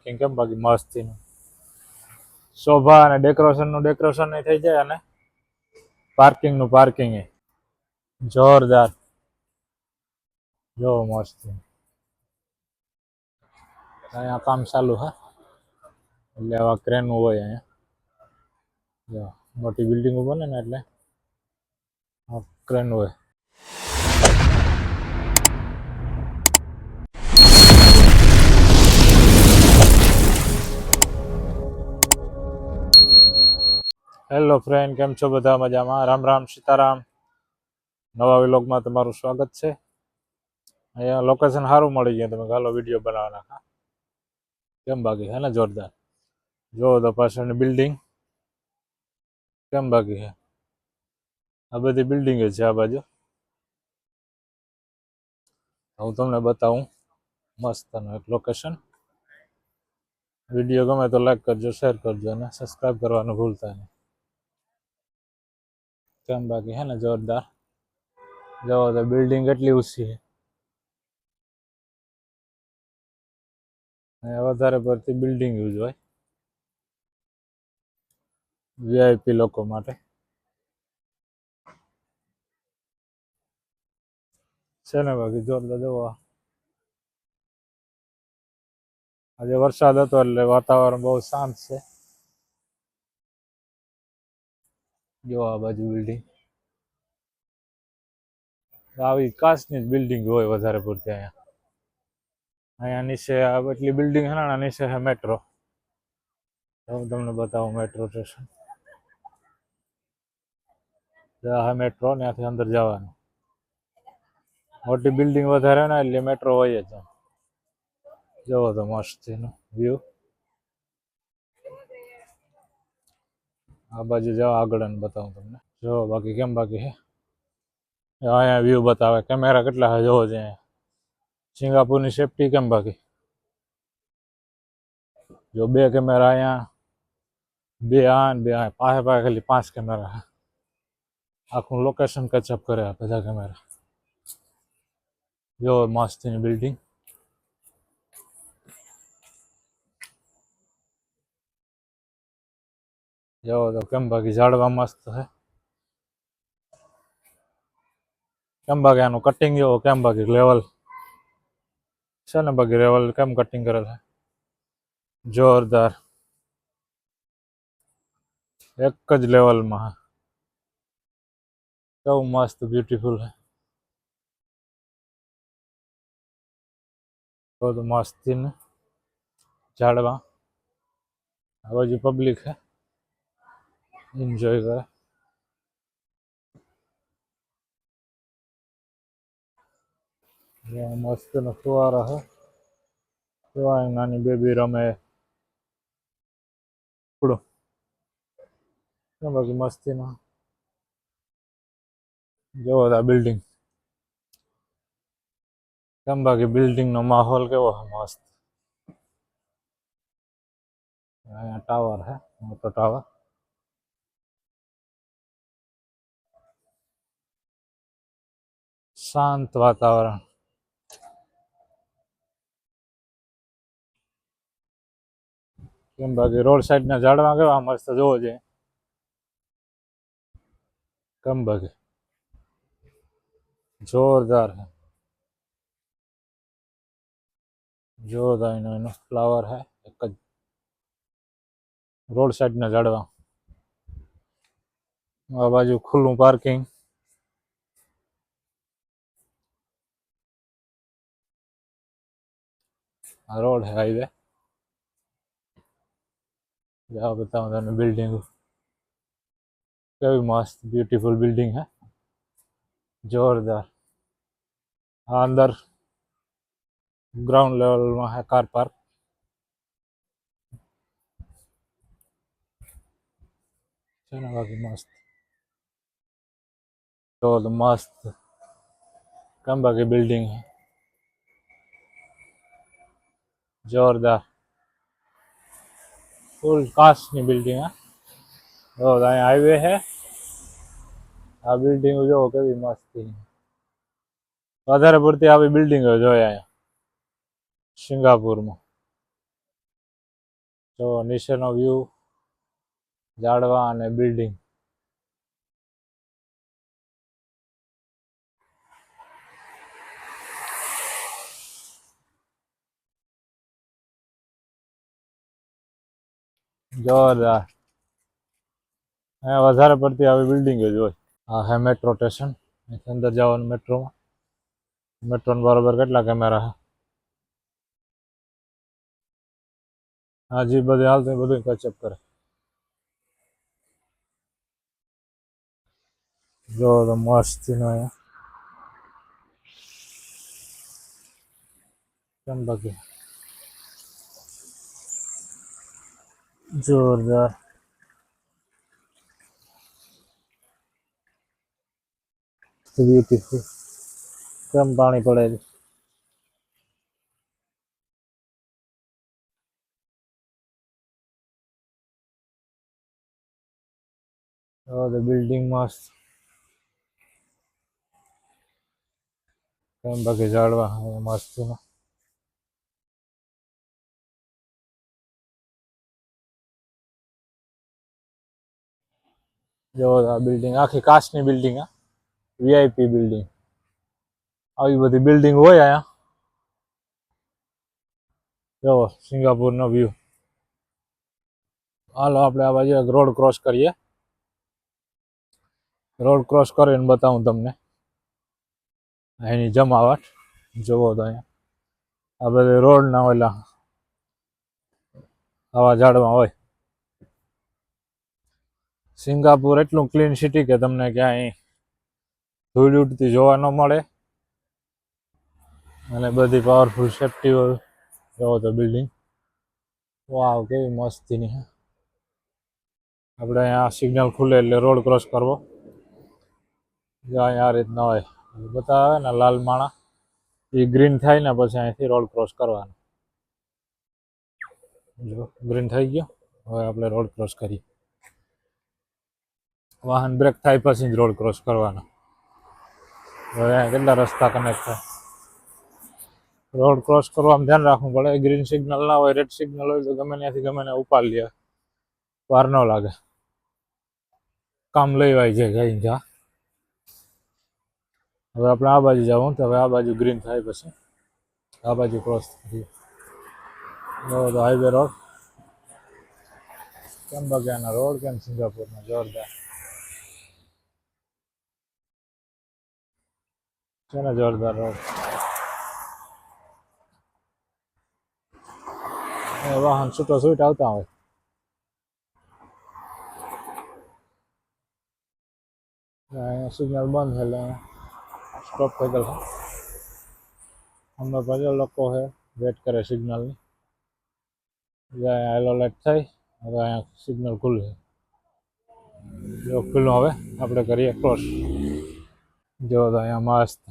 કેમ બાકી મસ્તીનું શોભા અને ડેકોરેશન થઈ જાય અને પાર્કિંગ જોરદાર. જો મસ્ત અહીંયા કામ ચાલુ હે એટલે આવા ક્રેન હોય અહીંયા. મોટી બિલ્ડિંગો બને ને એટલે ક્રેન હોય. હેલો ફ્રેન્ડ, કેમ છો બધા? મજામાં? રામ રામ સીતારામ. નવા વ્લોગમાં તમારું સ્વાગત છે. અહીંયા લોકેશન સારું મળી ગયું, તમે ચાલો વિડીયો બનાવવા નાખા. કેમ બાકી હે ને જોરદાર. જો તો પાછળની બિલ્ડિંગ કેમ બાકી છે. આ બધી બિલ્ડિંગ છે આ બાજુ. હું તમને બતાવું મસ્ત એક લોકેશન. વિડીયો ગમે તો લાઈક કરજો, શેર કરજો અને સબસ્ક્રાઈબ કરવાનું ભૂલતા નહીં. કેમ બાકી હે ને જોરદાર. જો તો બિલ્ડિંગ કેટલી ઊંચી છે. અહીંયા વધારે પડતી બિલ્ડિંગ જ હોય વીઆઈપી લોકો માટે. છે ને બાકી જોરદાર. જોવા આજે વરસાદ હતો એટલે વાતાવરણ બહુ શાંત છે. જો આ બાજુ બિલ્ડિંગ આવી કાચની જ બિલ્ડિંગ હોય વધારે પૂરતી. અહીંયા નીચે આ એટલી બિલ્ડિંગ છે ને, નીચે છે મેટ્રો. હું તમને બતાવું મેટ્રો સ્ટેશન. આ મેટ્રો, ત્યાંથી અંદર જવાનું. મોટી બિલ્ડિંગ વધારે ને એટલે મેટ્રો હોય જ. જોવો તો મસ્ત એનો વ્યૂ. આ બાજુ જાઓ આગળ અને બતાવું તમને. જો બાકી કેમ બાકી છે. અહીંયા વ્યૂ બતાવે. કેમેરા કેટલા છે જોવો છે. સિંગાપુરની સેફટી કેમ બાકી. જો બે કેમેરા અહીંયા, બે પાસે ખાલી 5 કેમેરા. આખું લોકેશન કેચઅપ કરે આ બધા કેમેરા. જો મસ્તની બિલ્ડિંગ. જો તો કેમ બાકી ઝાડવા મસ્ત છે. કેમ બાકી આનું કટિંગ જોવો કેમ બાકી લેવલ છે ને બાકી લેવલ કેમ કટિંગ કરે છે જોરદાર. એક જ લેવલમાં કેવું મસ્ત બ્યુટીફુલ છે. તો મસ્તી ને ઝાડવા. આ બાજુ પબ્લિક છે, એન્જોય કરે. મસ્ત નો ફુવારો છે. નાની બેબી રમે. બાકી મસ્તી નો જોવો આ બિલ્ડિંગ કેમ બાકી. બિલ્ડિંગ નો માહોલ કેવો મસ્ત. અહીંયા ટાવર છે, મોટો ટાવર. શાંત વાતાવરણ. કેમ બાકી રોડ સાઈડ ના ઝાડવા કેવા મસ્ત જોવો છે. કેમ બાકી જોરદાર છે. જોરદાર એનો ફ્લાવર છે. એક જ રોડ સાઈડ ના ઝાડવા. આ બાજુ ખુલ્લું પાર્કિંગ. આ રોડ है हाईवे. जाओ बताऊं तने बिल्डिंग કેવી મસ્ત બ્યુટીફુલ બિલ્ડિંગ है જોરદાર. આ અંદર ગ્રાઉન્ડ લેવલમાં है કાર પાર્ક. છે ને બાકી મસ્ત. તો મસ્ત કેમ બાકી બિલ્ડિંગ है જોરદાર. ફૂલ કાચની બિલ્ડિંગ है. તો અહીંયા હાઈવે है. આ બિલ્ડિંગ જો કેવી મસ્તી. વધારે પડતી આવી બિલ્ડિંગો જોઈએ અહીંયા સિંગાપુરમાં. જો નીચેનો વ્યૂ, ઝાડવા અને બિલ્ડિંગ. જોરદાર. અહીંયા વધારે પડતી આવી બિલ્ડિંગ જ હોય. આ હે મેટ્રો સ્ટેશન. અંદર જવાનું મેટ્રોમાં. મેટ્રોને બરોબર કેટલા કેમેરા છે. હાજી બધે હાલતું બધું કચઅપ કરે. જો તો મસ્ત નો અહીંયા કેમ બાકી જોરદાર. બ્યુટીફુલ. કેમ પાણી પડે છે. તો બિલ્ડિંગ મસ્ત. કેમ બાકી ઝાડવા મસ્ત નો. જો આ બિલ્ડિંગ આખી કાચની બિલ્ડિંગ હા. VIP building. આવી બધી બિલ્ડિંગ હોય અહીંયા. જો સિંગાપુરનો વ્યૂ. હાલો આપણે આ બાજુ એક રોડ ક્રોસ કરીએ. રોડ ક્રોસ કરીને બતાવું તમને એની જમાવટ. જોવો તો અહીંયા આ બધા રોડ ના ઓલા આવા ઝાડવા હોય. સિંગાપુર એટલું ક્લીન સિટી કે તમને ક્યાંય ધૂળ ઉડતી જોવા ન મળે. અને બધી પાવરફુલ સેફટી હોય. જોવો તો બિલ્ડિંગ. વાવ કેવી મસ્તીની. આપણે અહીંયા સિગ્નલ ખુલે એટલે રોડ ક્રોસ કરવો. જો અહીંયા આ રીતના હોય બતાવે ને લાલ માણા એ ગ્રીન થાય ને પછી અહીંથી રોડ ક્રોસ કરવાનો. જો ગ્રીન થઈ ગયો. હવે આપણે રોડ ક્રોસ કરીએ. વાહન બ્રેક થાય પછી જ રોડ ક્રોસ કરવાનો. હવે અહીંયા કેટલા રસ્તા કનેક્ટ થાય. રોડ ક્રોસ કરવામાં ધ્યાન રાખવું પડે. ગ્રીન સિગ્નલ ના હોય રેડ સિગ્નલ હોય તો ગમે ત્યાંથી ગમે ત્યાં ઉપાડ લે. વાર ન લાગે. કામ લેવાય છે કઈ જા. હવે આપણે આ બાજુ જવું તો હવે આ બાજુ ગ્રીન થાય પછી આ બાજુ ક્રોસ કરીએ. તો હાઈવે રોડ. કેમ બગ્યાના રોડ કેમ સિંગાપુરના જોરદાર છે ને. જોરદાર રોડ. વાહન છૂટો છૂટ આવતા હોય. અહીંયા સિગ્નલ બંધ છે એટલે સ્ટોપ થઈ ગયેલ છે. અમે બધા લોકો છે વેટ કરે સિગ્નલની. અહીંયા યલો લાઈટ થઈ. હવે અહીંયા સિગ્નલ ખુલે. જો ખુલ્લું હવે આપણે કરીએ ક્રોસ. જો તો અહીંયા મસ્ત.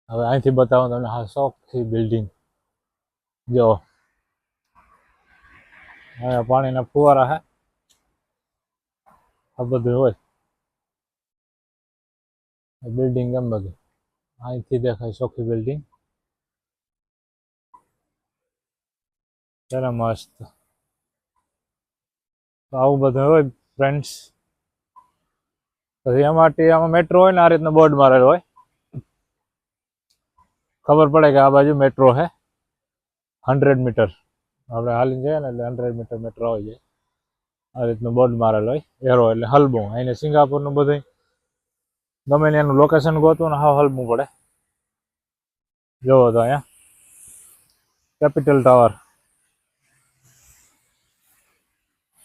હવે અહીંથી બતાવું તમને હા શોખથી બિલ્ડિંગ. જો અહીંયા પાણીના ફુવારા છે. આ બધું હોય બિલ્ડિંગ એમ બધું અહીંથી દેખાય ચોખ્ખી બિલ્ડિંગ. ત્યારે મસ્ત. તો આવું બધું હોય ફ્રેન્ડ્સ. પછી આમાં મેટ્રો હોય ને આ રીતનો બોર્ડ મારેલો હોય. ખબર પડે કે આ બાજુ મેટ્રો છે. 100 મીટર આપણે હાલીને જઈએ ને એટલે 100 મીટર મેટ્રો આવી જાય. આ રીતનું બોર્ડ મારેલો હોય એરો એટલે હલવું. એને સિંગાપુરનું બધું ગમે ને એનું લોકેશન ગોતવું ને હાવ હલવું પડે. જોવો તો અહીંયા કેપિટલ ટાવર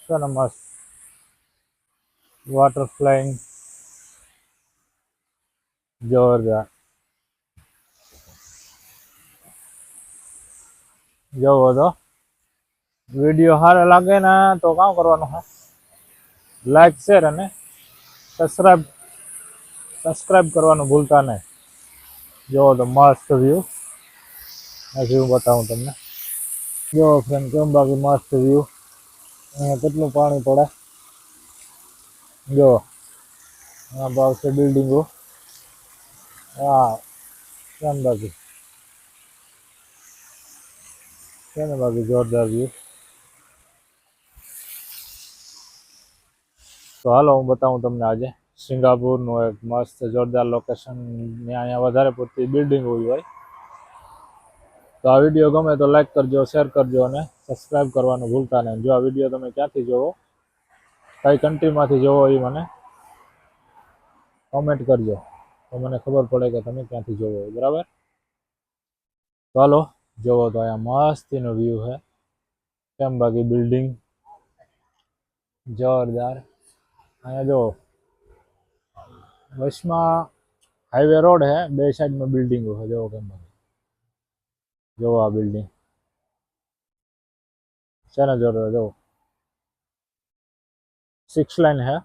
છે ને મસ્ત. વોટર ફ્લાઇંગ જોરદાર. જોવો તો વિડીયો સારો લાગે ને તો કામ કરવાનું છે લાઈક શેર અને સબસ્ક્રાઈબ કરવાનું ભૂલતા નહીં. જોવો તો મસ્ત વ્યૂ. હજી હું બતાવું તમને. જો ફ્રેન્ડ કેમ બાકી મસ્ત વ્યૂ. અહીંયા કેટલું પાણી પડે. જો આ ભાવ છે બિલ્ડિંગો. હા કેમ બાકી છે ને બાકી જોરદાર વ્યૂ. તો હાલો હું બતાવું તમને આજે સિંગાપુરનું એક મસ્ત જોરદાર લોકેશન. અહીંયા વધારે પૂરતી બિલ્ડિંગ હોય. તો આ વિડીયો ગમે તો લાઈક કરજો, શેર કરજો અને સબસ્ક્રાઈબ કરવાનું ભૂલતા નહીં. જો આ વિડીયો તમે ક્યાંથી જોવો, કઈ કન્ટ્રીમાંથી જોવો એ મને કોમેન્ટ કરજો તો મને ખબર પડે કે તમે ક્યાંથી જોવો. બરાબર, ચાલો જોવો. તો અહીંયા મસ્તીનો વ્યૂ છે. કેમ બાકી બિલ્ડિંગ જોરદાર. અહીંયા જો વચમાં હાઈવે રોડ છે, બે સાઈડમાં બિલ્ડિંગો છે. જોવો કેમ બાકી, જોવો આ બિલ્ડિંગ છે ને જોરદાર. જોવો 6 લાઈન છે,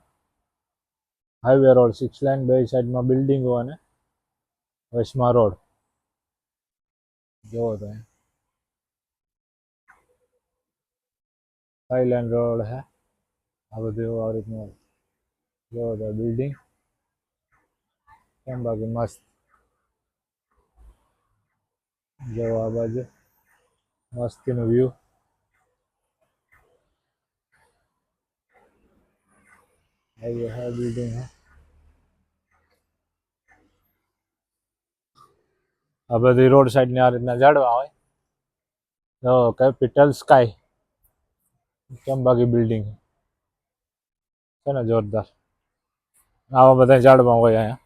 હાઈવે રોડ 6 લાઈન, બે સાઈડમાં બિલ્ડિંગો અને વચમાં રોડ. જોવો તો 5 લાઈન રોડ છે. આ બધું આ રીતનું. જોવો તો બિલ્ડિંગ કેમ બાકી મસ્ત. જોવો આ બાજુ મસ્તીનો વ્યૂ. હાઈવે છે, બિલ્ડિંગ છે. આ બધી રોડ સાઈડની આ રીતના ઝાડવા હોય. તો કેપિટલ સ્કાય કેમ બાકી બિલ્ડિંગ છે ને જોરદાર. આવા બધા ઝાડવા હોય અહીંયા,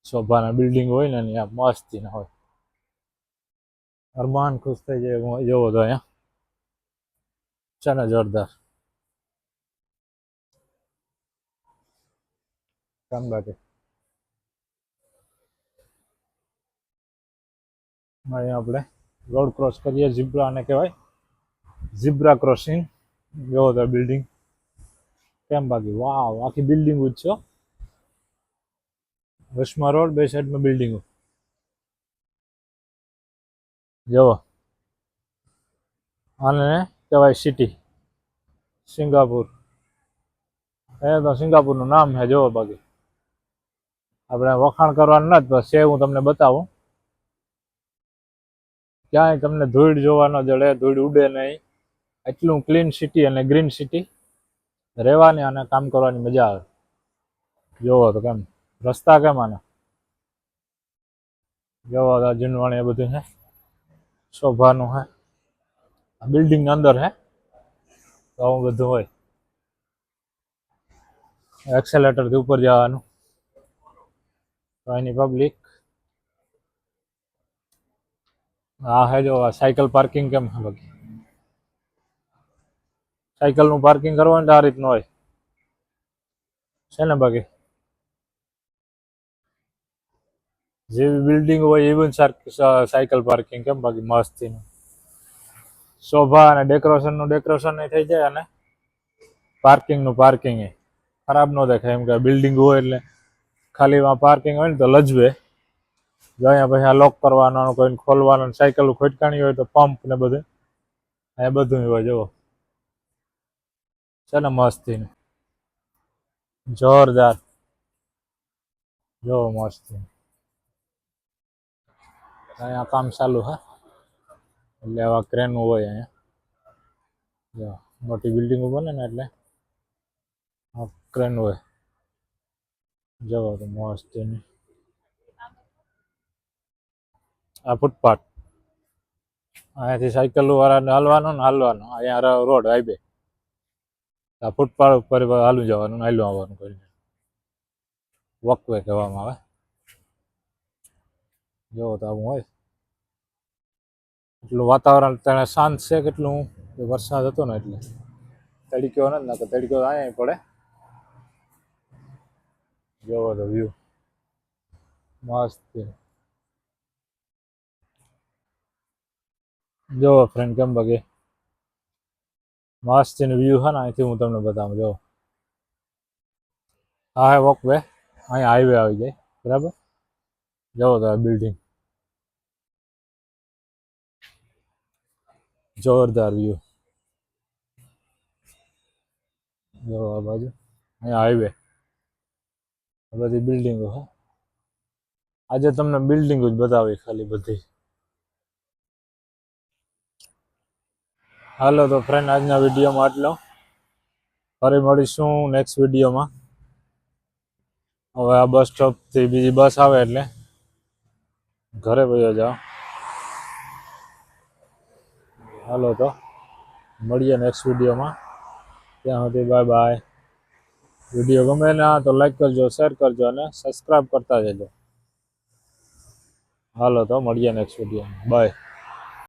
શોભાના બિલ્ડિંગ હોય ને અહીંયા મસ્તી ના હોય. અરમાન ખુશ થઈ જાય જોવો તો અહીંયા છે ને જોરદાર. કેમ બાકી અહીંયા આપણે રોડ ક્રોસ કરીએ, ઝીબ્રાને કહેવાય, ઝીબ્રા ક્રોસિંગ. જોવો તો બિલ્ડિંગ કેમ બાકી. વાવ, આખી બિલ્ડિંગ જ છે. વચમાં રોડ, બે સાઈડમાં બિલ્ડિંગો. જોવો આને કહેવાય સિટી સિંગાપુર. એ તો સિંગાપુરનું નામ છે. જોવો બાકી આપણે વખાણ કરવાનું નથી, બસ એ હું તમને બતાવું. ક્યાંય તમને ધૂળ જોવા ન જડે, ધૂળ ઉડે નહીં. એટલું ક્લીન સિટી અને ગ્રીન સિટી, રહેવાની અને કામ કરવાની મજા આવે. જોવો તો કેમ રસ્તા કેમ આના. જોવો તો જૂનવાણી બધું છે, શોભાનું છે. બિલ્ડિંગ અંદર છે તો આવું બધું હોય. એક્સેલેટરથી ઉપર જવાનું. તો એની પબ્લિક હા હે. જો સાયકલ પાર્કિંગ કેમ છે બાકી. સાયકલનું પાર્કિંગ કરવાનું તો આ રીતનું હોય છે ને બાકી. જેવી બિલ્ડિંગ હોય એવી સાયકલ પાર્કિંગ કેમ બાકી મસ્તીનું. શોભા અને ડેકોરેશન થઈ જાય અને પાર્કિંગનું પાર્કિંગ ખરાબ ન દેખાય. એમ કે બિલ્ડિંગ હોય એટલે ખાલી પાર્કિંગ હોય ને તો લજવે. જો અહીંયા પછી આ લોક કરવાનો, કોઈને ખોલવાનો, સાયકલ ખોટકાણી હોય તો પંપ ને બધું અહીંયા બધું હોય. જુઓ છે ને મસ્તી જોરદાર. જો મસ્તી અહીંયા કામ ચાલુ છે એટલે આવા ક્રેન હોય અહીંયા. જો મોટી બિલ્ડિંગો બને ને એટલે ક્રેન હોય. જવો તો મસ્તી. આ ફૂટપાથ, અહીંયાથી સાયકલ વાળાને હાલવાનું ને અહીંયા રોડ હાઈવે. આ ફૂટપાથ ઉપર હાલું જવાનું, હાલું આવવાનું કરીને વોકવે કહેવામાં આવે. જોવો તો આવું હોય. એટલું વાતાવરણ તેને શાંત છે. કેટલું વરસાદ હતો ને એટલે તડક્યો નથી નાખતો, તડક્યો અહીંયા પડે. જોવો તો વ્યૂ મસ્ત. જોવો ફ્રેન્ડ કેમ બાકી મસ્ત વ્યૂ છે ને. અહીંથી હું તમને બતાવું. જો આ હે વોકવે, અહીંયા હાઈવે આવી જાય. બરાબર, જોવો તો આ બિલ્ડિંગ જોરદાર વ્યૂ. જો આ બાજુ અહીંયા હાઈવે, બધી બિલ્ડિંગો છે. આજે તમને બિલ્ડિંગો જ બતાવી ખાલી બધી. હાલો તો ફ્રેન્ડ આજના વિડીયોમાં આટલો. ફરી મળીશું નેક્સ્ટ વિડીયોમાં. હવે આ બસ સ્ટોપથી બીજી બસ આવે એટલે ઘરે વયો જાઓ. હાલો તો મળીએ નેક્સ્ટ વિડીયોમાં. ત્યાં સુધી બાય બાય. વિડીયો ગમે ના તો લાઈક કરજો, શેર કરજો અને સબસ્ક્રાઈબ કરતા જજો. હાલો તો મળીએ નેક્સ્ટ વિડીયોમાં. બાય.